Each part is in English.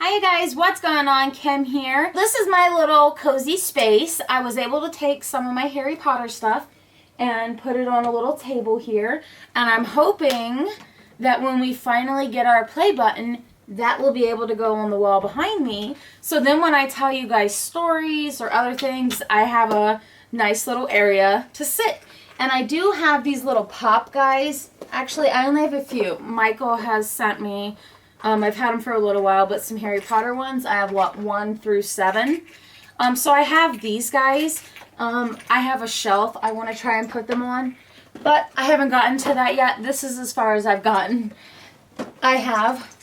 Hi you guys, what's going on? Kim here. This is my little cozy space. I was able to take some of my Harry Potter stuff and put it on a little table here. And I'm hoping that when we finally get our play button, that will be able to go on the wall behind me. So then when I tell you guys stories or other things, I have a nice little area to sit. And I do have these little pop guys. Actually, I only have a few. Michael has sent me, I've had them for a little while, but some Harry Potter ones. I have, 1 through 7. So I have these guys. I have a shelf I want to try and put them on, but I haven't gotten to that yet. This is as far as I've gotten. I have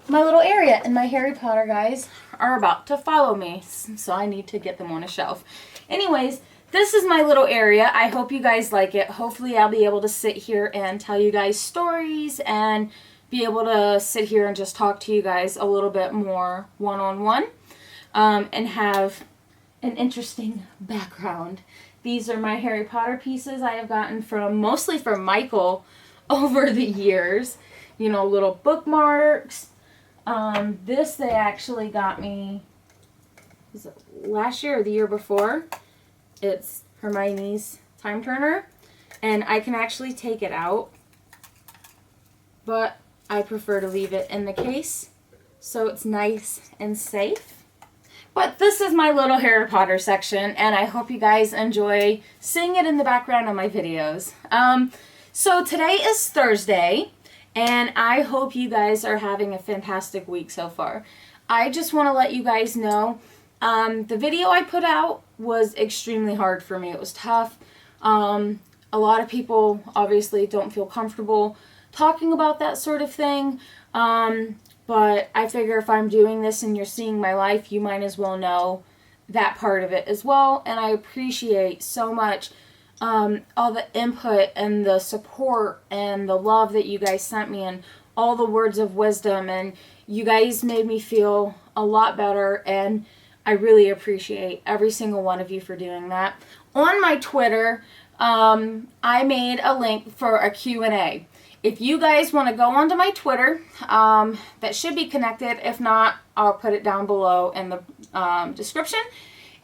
my little area, and my Harry Potter guys are about to follow me, so I need to get them on a shelf. Anyways, this is my little area. I hope you guys like it. Hopefully I'll be able to sit here and tell you guys stories and be able to sit here and just talk to you guys a little bit more one-on-one, and have an interesting background. These are my Harry Potter pieces I have gotten mostly from Michael over the years. You know, little bookmarks. This they actually got me, was it last year or the year before? It's Hermione's Time Turner, and I can actually take it out, but I prefer to leave it in the case so it's nice and safe. But this is my little Harry Potter section, and I hope you guys enjoy seeing it in the background of my videos. So today is Thursday, and I hope you guys are having a fantastic week so far. I just want to let you guys know, the video I put out was extremely hard for me. It was tough. A lot of people obviously don't feel comfortable talking about that sort of thing. But I figure if I'm doing this and you're seeing my life, you might as well know that part of it as well. And I appreciate so much all the input and the support and the love that you guys sent me, and all the words of wisdom, and you guys made me feel a lot better, and I really appreciate every single one of you for doing that. On my Twitter, I made a link for a Q&A. If you guys want to go onto my Twitter, that should be connected. If not, I'll put it down below in the description.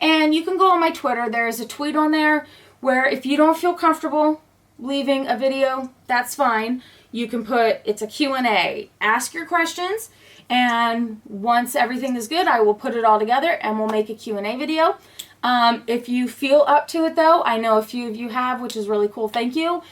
And you can go on my Twitter. There is a tweet on there where if you don't feel comfortable leaving a video, that's fine. You can put, it's a Q&A. Ask your questions, and once everything is good, I will put it all together and we'll make a Q&A video. If you feel up to it though, I know a few of you have, which is really cool, thank you.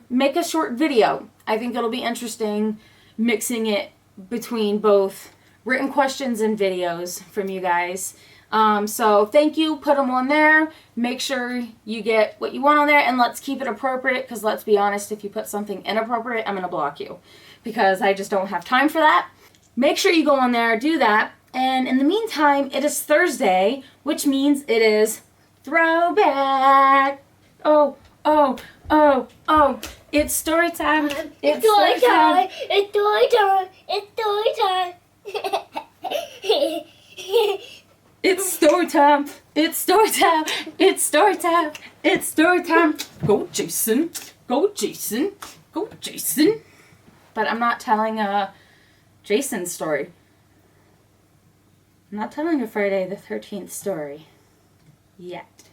Make a short video. I think it'll be interesting mixing it between both written questions and videos from you guys. So thank you, put them on there. Make sure you get what you want on there, and let's keep it appropriate, because let's be honest, if you put something inappropriate, I'm going to block you, because I just don't have time for that. Make sure you go on there, do that, and in the meantime, it is Thursday, which means it is Throwback. Oh, oh, oh, oh, it's story time. It's story time. It's story time. It's story time. It's story time. It's story time. It's story time. It's story time. Go Jason. Go Jason. Go Jason. But I'm not telling a Jason story. I'm not telling a Friday the 13th story. Yet.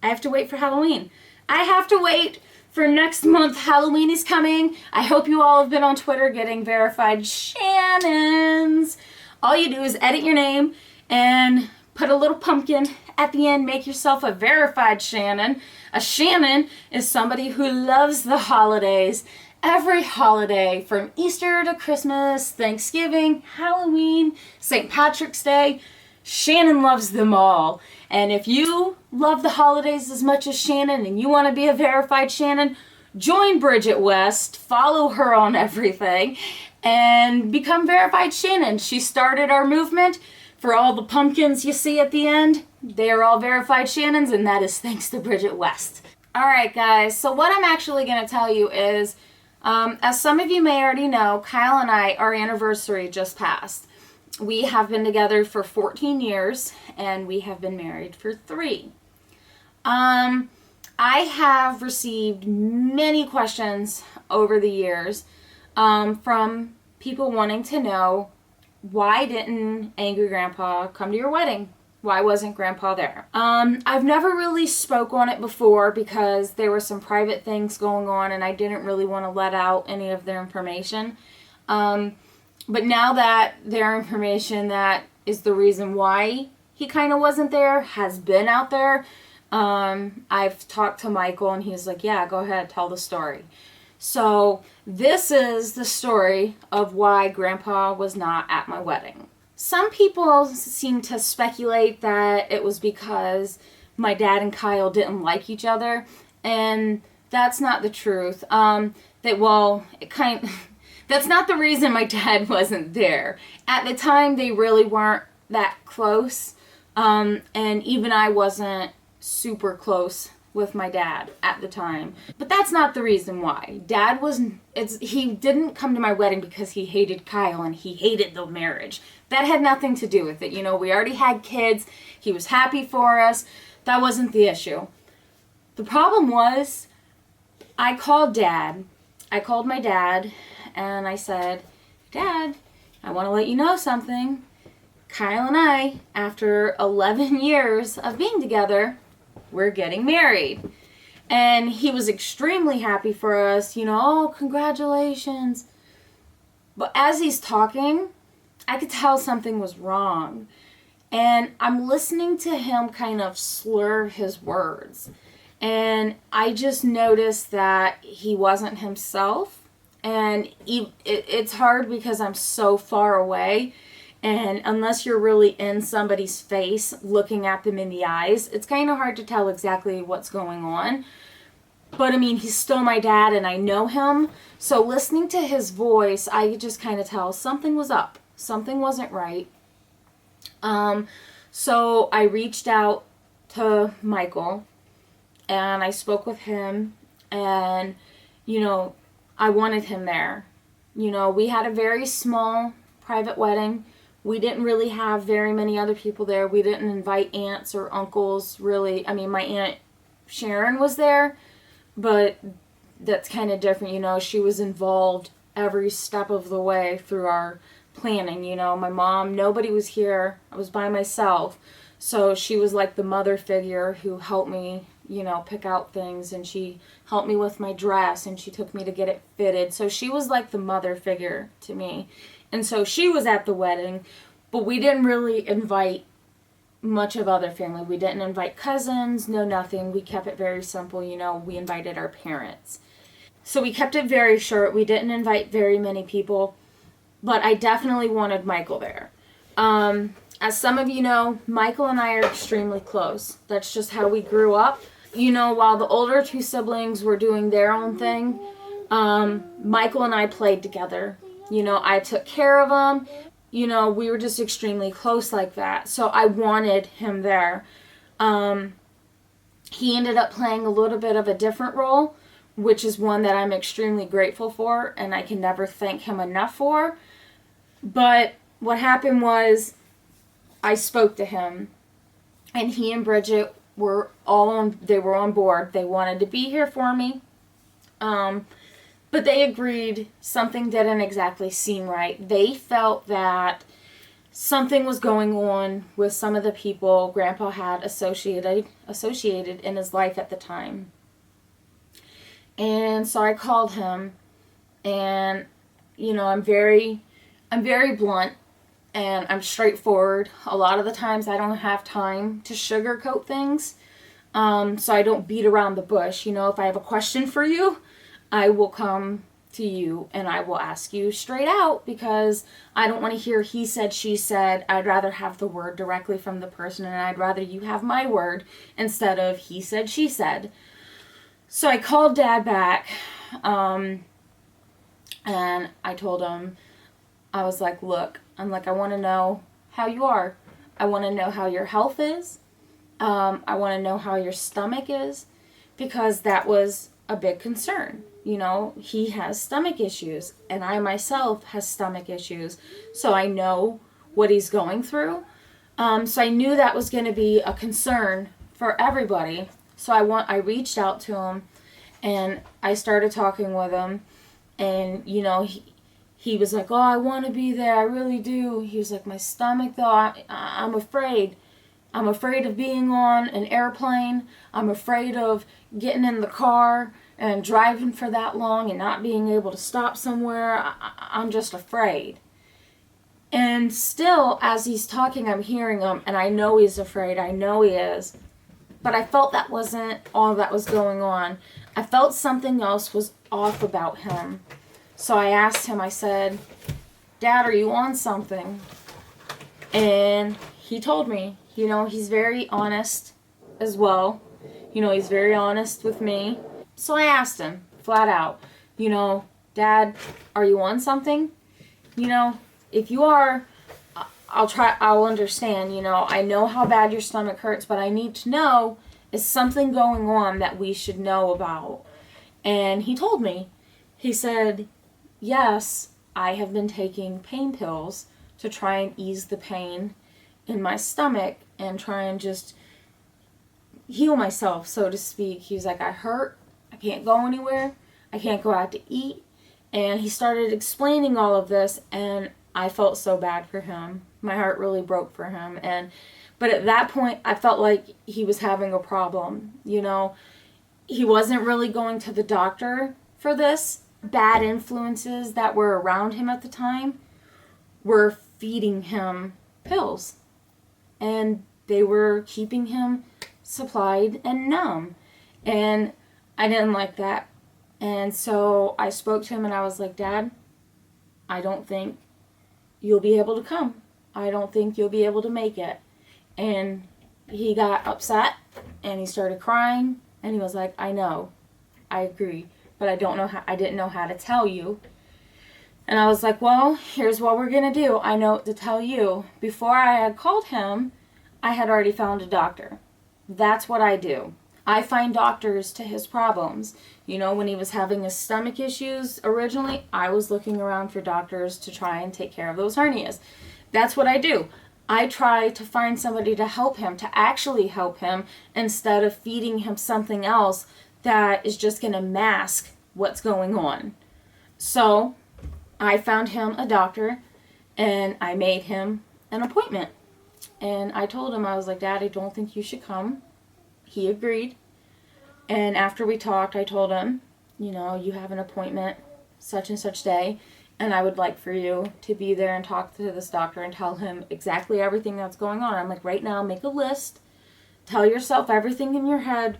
I have to wait for Halloween. I have to wait for next month. Halloween is coming. I hope you all have been on Twitter getting verified Shannons. All you do is edit your name and put a little pumpkin at the end. Make yourself a verified Shannon. A Shannon is somebody who loves the holidays. Every holiday, from Easter to Christmas, Thanksgiving, Halloween, St. Patrick's Day, Shannon loves them all. And if you love the holidays as much as Shannon and you want to be a verified Shannon, join Bridget West, follow her on everything, and become verified Shannon. She started our movement. For all the pumpkins you see at the end, they are all verified Shannons, and that is thanks to Bridget West. Alright guys, so what I'm actually going to tell you is, as some of you may already know, Kyle and I, our anniversary just passed. We have been together for 14 years, and we have been married for 3. I have received many questions over the years from people wanting to know why didn't Angry Grandpa come to your wedding? Why wasn't Grandpa there? I've never really spoke on it before because there were some private things going on and I didn't really want to let out any of their information. But now that their information that is the reason why he kind of wasn't there has been out there, I've talked to Michael and he's like, yeah, go ahead, tell the story. So this is the story of why Grandpa was not at my wedding. Some people seem to speculate that it was because my dad and Kyle didn't like each other, and that's not the truth. That's not the reason my dad wasn't there. At the time, they really weren't that close, and even I wasn't super close with my dad at the time. But that's not the reason why. He didn't come to my wedding because he hated Kyle and he hated the marriage. That had nothing to do with it. You know, we already had kids. He was happy for us. That wasn't the issue. The problem was, I called my dad and I said, Dad, I want to let you know something. Kyle and I, after 11 years of being together, we're getting married. And he was extremely happy for us, you know, oh, congratulations. But as he's talking, I could tell something was wrong. And I'm listening to him kind of slur his words. And I just noticed that he wasn't himself. And it's hard because I'm so far away. And unless you're really in somebody's face, looking at them in the eyes, it's kind of hard to tell exactly what's going on. But I mean, he's still my dad and I know him. So listening to his voice, I could just kind of tell something was up. Something wasn't right. So I reached out to Michael and I spoke with him and, you know, I wanted him there. You know, we had a very small private wedding. We didn't really have very many other people there. We didn't invite aunts or uncles, really. I mean, my Aunt Sharon was there, but that's kind of different, you know. She was involved every step of the way through our planning, you know. My mom, nobody was here. I was by myself. So she was like the mother figure who helped me, you know, pick out things, and she helped me with my dress, and she took me to get it fitted. So she was like the mother figure to me. And so she was at the wedding, but we didn't really invite much of other family. We didn't invite cousins, no nothing. We kept it very simple, you know. We invited our parents. So we kept it very short. We didn't invite very many people, but I definitely wanted Michael there. As some of you know, Michael and I are extremely close. That's just how we grew up. You know, while the older two siblings were doing their own thing, Michael and I played together. You know, I took care of him. You know, we were just extremely close like that. So I wanted him there. He ended up playing a little bit of a different role, which is one that I'm extremely grateful for, and I can never thank him enough for. But what happened was, I spoke to him, and he and Bridget were on board. They wanted to be here for me. But they agreed something didn't exactly seem right. They felt that something was going on with some of the people Grandpa had associated in his life at the time. And so I called him, and, you know, I'm very blunt, and I'm straightforward. A lot of the times I don't have time to sugarcoat things, so I don't beat around the bush. You know, if I have a question for you, I will come to you and I will ask you straight out, because I don't want to hear he said, she said. I'd rather have the word directly from the person, and I'd rather you have my word instead of he said, she said. So I called Dad back, and I told him, I was like, look, I want to know how you are. I want to know how your health is. I want to know how your stomach is, because that was a big concern. You know, he has stomach issues, and I myself has stomach issues, so I know what he's going through. So I knew that was going to be a concern for everybody. So I reached out to him, and I started talking with him, and, you know, he was like, oh, I want to be there. I really do. He was like, my stomach, though, I'm afraid. I'm afraid of being on an airplane. I'm afraid of getting in the car and driving for that long and not being able to stop somewhere. I'm just afraid. And still, as he's talking, I'm hearing him, and I know he's afraid. I know he is. But I felt that wasn't all that was going on. I felt something else was off about him. So I asked him, I said, Dad, are you on something? And he told me, you know, he's very honest as well. You know, he's very honest with me. So I asked him flat out, you know, Dad, are you on something? You know, if you are, I'll understand, you know, I know how bad your stomach hurts, but I need to know, is something going on that we should know about? And he told me, he said, yes, I have been taking pain pills to try and ease the pain in my stomach and try and just heal myself, so to speak. He was like, I hurt, I can't go anywhere, I can't go out to eat. And he started explaining all of this, and I felt so bad for him. My heart really broke for him. But at that point, I felt like he was having a problem. You know, he wasn't really going to the doctor for this. Bad influences that were around him at the time were feeding him pills. And they were keeping him supplied and numb. And I didn't like that. And so I spoke to him and I was like, Dad, I don't think you'll be able to come. I don't think you'll be able to make it. And he got upset and he started crying and he was like, I know, I agree, but I didn't know how to tell you. And I was like, well, here's what we're going to do. I know what to tell you. Before I had called him, I had already found a doctor. That's what I do. I find doctors to his problems. You know, when he was having his stomach issues originally, I was looking around for doctors to try and take care of those hernias. That's what I do. I try to find somebody to help him, to actually help him, instead of feeding him something else that is just going to mask what's going on. So I found him a doctor and I made him an appointment. And I told him, I was like, Dad, I don't think you should come. He agreed. And after we talked, I told him, you know, you have an appointment such and such day, and I would like for you to be there and talk to this doctor and tell him exactly everything that's going on. I'm like, right now, make a list. Tell yourself everything in your head,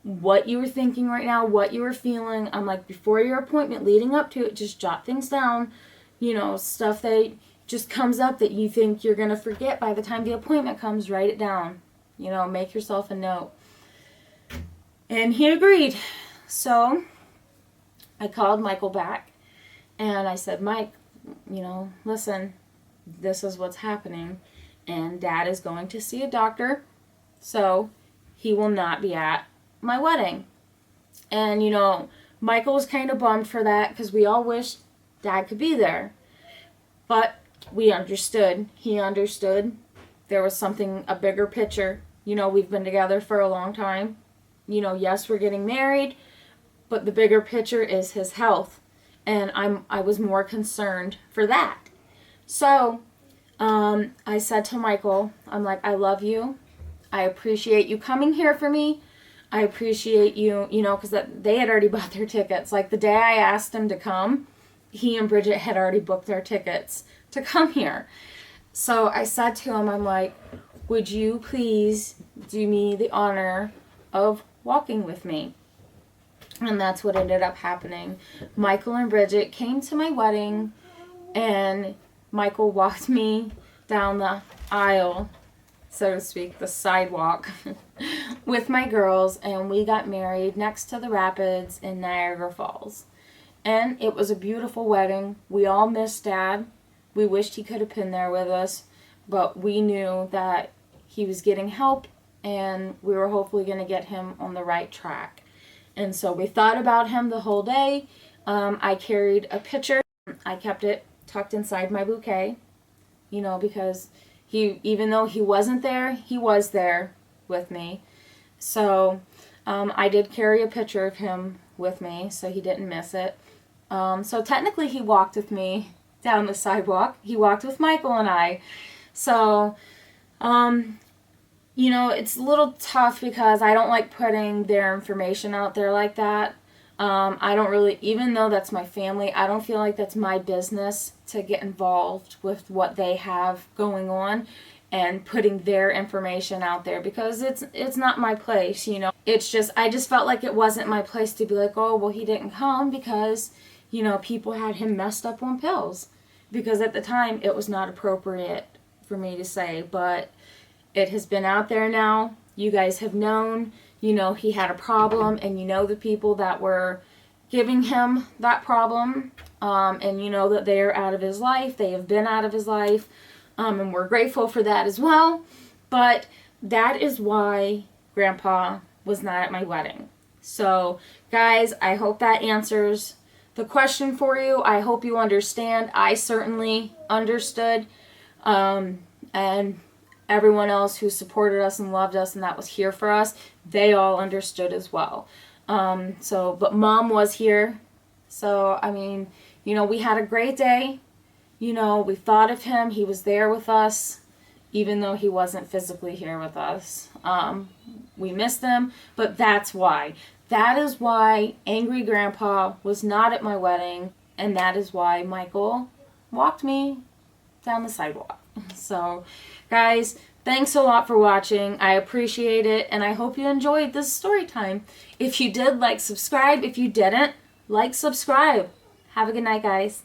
what you were thinking right now, what you were feeling. I'm like, before your appointment, leading up to it, just jot things down, you know, stuff that just comes up that you think you're going to forget by the time the appointment comes, write it down. You know, make yourself a note. And he agreed. So I called Michael back and I said, Mike, you know, listen, this is what's happening. And Dad is going to see a doctor, so he will not be at my wedding. And, you know, Michael was kind of bummed for that because we all wished Dad could be there. But we understood. He understood. There was something, a bigger picture. You know, we've been together for a long time. You know, yes, we're getting married, but the bigger picture is his health. And I was more concerned for that. So, I said to Michael, I'm like, I love you. I appreciate you coming here for me. I appreciate you, you know, because they had already bought their tickets. Like the day I asked him to come, he and Bridget had already booked their tickets to come here. So I said to him, I'm like, would you please do me the honor of walking with me? And that's what ended up happening. Michael and Bridget came to my wedding, and Michael walked me down the aisle, so to speak, the sidewalk, with my girls, and we got married next to the rapids in Niagara Falls. And it was a beautiful wedding. We all missed Dad. We wished he could have been there with us, but we knew that he was getting help, and we were hopefully going to get him on the right track. And so we thought about him the whole day. I carried a picture. I kept it tucked inside my bouquet, you know, because even though he wasn't there, he was there with me. So I did carry a picture of him with me, so he didn't miss it. So technically he walked with me down the sidewalk. He walked with Michael and I. So, you know, it's a little tough because I don't like putting their information out there like that. I don't really, even though that's my family, I don't feel like that's my business to get involved with what they have going on and putting their information out there, because it's not my place, you know. It's just, I just felt like it wasn't my place to be like, oh, well, he didn't come because, you know, people had him messed up on pills. Because at the time, it was not appropriate for me to say, but it has been out there now. You guys have known, you know, he had a problem, and you know the people that were giving him that problem, and you know that they are out of his life. They have been out of his life, and we're grateful for that as well. But that is why Grandpa was not at my wedding. So, guys, I hope that answers the question for you. I hope you understand. I certainly understood, and everyone else who supported us and loved us and that was here for us, they all understood as well. But Mom was here. So, I mean, you know, we had a great day. You know, we thought of him. He was there with us, even though he wasn't physically here with us. We missed him, but that's why. That is why Angry Grandpa was not at my wedding, and that is why Michael walked me down the sidewalk. So, guys, thanks a lot for watching. I appreciate it, and I hope you enjoyed this story time. If you did, like, subscribe. If you didn't, like, subscribe. Have a good night, guys.